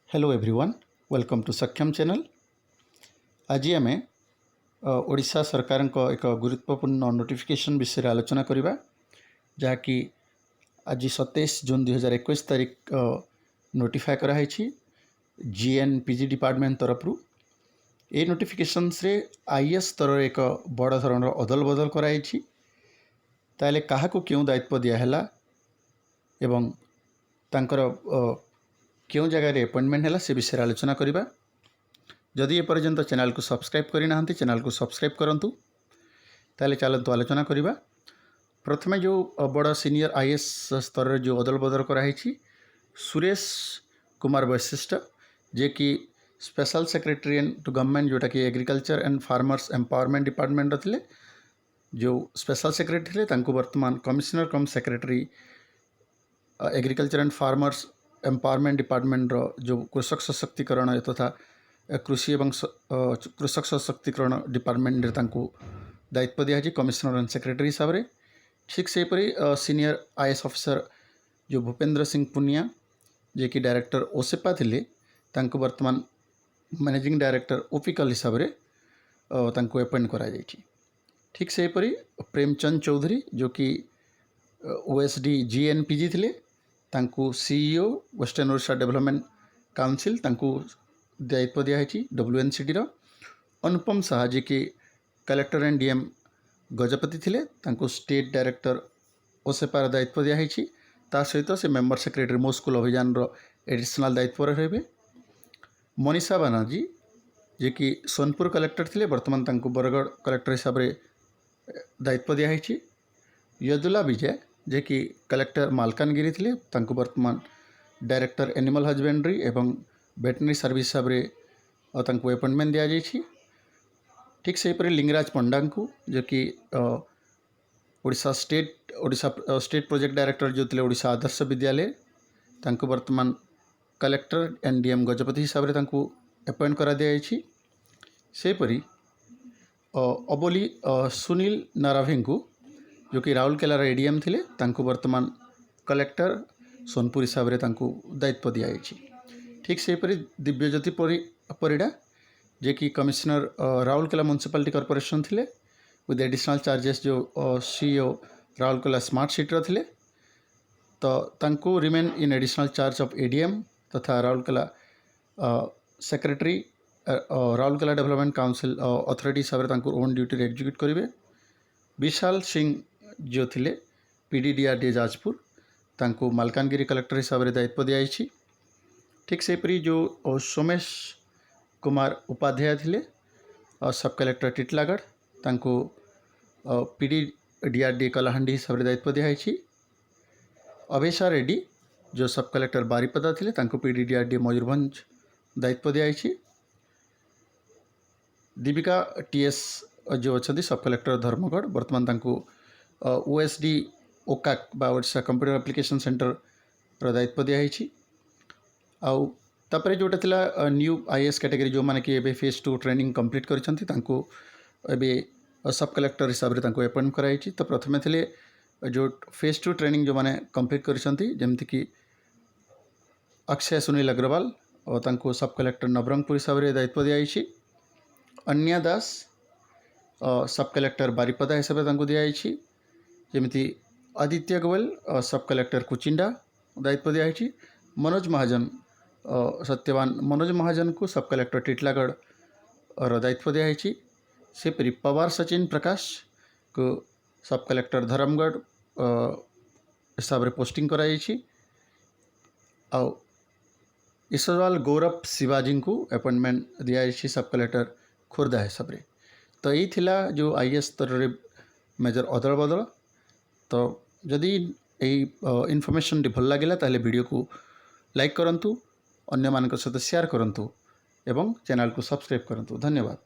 Hello everyone, welcome to सक्षम channel. आज आम ओडिशा सरकार एक गुरुत्वपूर्ण नोटिफिकेशन विषय आलोचना करवा जहाँकि आज 27 जून 2021 तारीख नोटिफाई कराई जीएन पीजी डिपार्टमेंट तरफ ये नोटिफिकेशन रे आईएएस स्तर एक बड़ धरण अदल बदल कराई ताले काहाको क्यों दायित्व दियाहला एवं तांकर क्यों जगह अपॉइंटमेंट है से विषय आलोचना करवा। जदि ए पर्यंत चैनल को सब्सक्राइब करना चैनल को सब्सक्राइब करूँ ताले चलतु आलोचना करवा। प्रथमे जो बड़ सीनियर आईएएस स्तर जो अदल बदल कराई सुरेश कुमार वैशिष्ट जे कि स्पेशल सेक्रेटरी टू गवर्नमेंट जोटा कि agriculture and farmers empowerment department थे जो स्पेशल सेक्रेटरी थे वर्तमान commissioner come secretary agriculture and farmers empowerment department जो कृषक सशक्तिकरण तथा कृषि एवं कृषक सशक्तिकरण डिपार्टमेंट दायित्व दिया कमिश्नर एंड सेक्रेटरी हिसाब से। ठीक सेपरी सीनियर आईएएस ऑफिसर जो भूपेंद्र सिंह पुनिया जे कि डायरेक्टर ओसेपा थे वर्तमान मैनेजिंग डायरेक्टर ओपिकल हिसाब से अपॉइंट करा। ठीक सेपरी प्रेमचंद चौधरी जो कि ओएसडी जीएनपीजी थे CEO western Odisha development council दायित्व दिखाई डब्ल्यूएनसीडी अनुपम साहा जी की कलेक्टर एंड डीएम गजपति थे स्टेट डायरेक्टर ओसेपार दायित्व दिखाई ता सहित से मेंबर सेक्रेटरी मो स्कूल अभियान एडिशनल दायित्व रहे। मनीषा बानर्जी जे कि सोनपुर कलेक्टर थे वर्तमान बरगढ़ कलेक्टर हिसाब से दायित्व दिखाई। यदुला विजय जे कि कलेक्टर मालकानगिरी थे वर्तमान डायरेक्टर एनिमल हजबेंड्री एवं वेटनरी सर्विस हिसाब से अपॉइंटमेंट दिया जाइए। ठीक सेपरी लिंगराज पंडा को जो कि ओडिशा स्टेट प्रोजेक्ट डायरेक्टर जो थे ओडिशा आदर्श विद्यालय वर्तमान कलेक्टर एंड डीएम गजपति हिसाब से अपॉइंट करा दिया जाइए। सेपरी अबोली सुनील नाराभी को जो कि राउरकेलार एडीएम थे वर्तमान कलेक्टर सोनपुर हिसाब से दायित्व दिया जाइए। ठीक सेपरी दिव्यज्योति परिड़ा जे कि कमिश्नर राउरकेला म्युनिसिपालिटी कॉर्पोरेशन थे विद एडिशनल चार्जेस जो सीईओ राउरकेला स्मार्ट सिटी थे तो remain in additional charge of ADM तथा Rourkela secretary Rourkela development council authority हिसाब से ओन ड्यूटी एग्जीक्यूट करेंगे। विशाल सिंह जो थे पीडीडीआरडी जाजपुर मालकानगिरी कलेक्टर हिसाब से दायित्व दिखाई। ठीक सेपरी जो सोमेश कुमार उपाध्याय थे सब कलेक्टर टिटलागढ़ पीडीडीआरडी कलाहांडी हिसाब से दायित्व दिखाई। अभेशा रेड्डी जो सब कलेक्टर बारिपदा थे पीडीडीआरडी मयूरभंज दायित्व दिखाई। दीपिका टीएस जो अच्छा सब कलेक्टर धर्मगढ़ वर्तमान ओएसडी ओकाक बा ओडिशा कंप्यूटर एप्लिकेशन सेंटर दायित्व दिखाई। आउे जोटा थिला न्यू आईएएस कैटेगरी जो माने कि एबे फेज 2 ट्रेनिंग कंप्लीट करिसंती सब कलेक्टर हिसाब से अपॉइंट कराई। तो प्रथमे थिले जो फेज 2 ट्रेनिंग जो माने कंप्लीट करिसंती जेमति कि अक्षय सुनील अग्रवाल और सब कलेक्टर नवरंगपुर हिसाब से दायित्व दिखाई। अन्या दास सब कलेक्टर बारिपदा हिसाब से दिखाई। जमीती आदित्य गोयल सब कलेक्टर कुचिंडा दायित्व दिखाई। मनोज महाजन सत्यवान मनोज महाजन को सब कलेक्टर टिटलागढ़ दायित्व दिखाई। सेपरी पवार सचिन प्रकाश को सब कलेक्टर धर्मगढ़ हिसाब से पोस्टिंग कराई। ईश्वरलाल गौरव शिवाजी को अपॉइंटमेंट दिखाई सब कलेक्टर खोर्धा हिसाब से। तो यही थिला जो आईएएस स्तर मेजर अदल बदल। तो जदि इनफॉरमेशन भल लगे ताहले वीडियो को लाइक करंतु अन्य मान सहित शेयर करंतु एवं चैनल को सब्सक्राइब करंतु। धन्यवाद।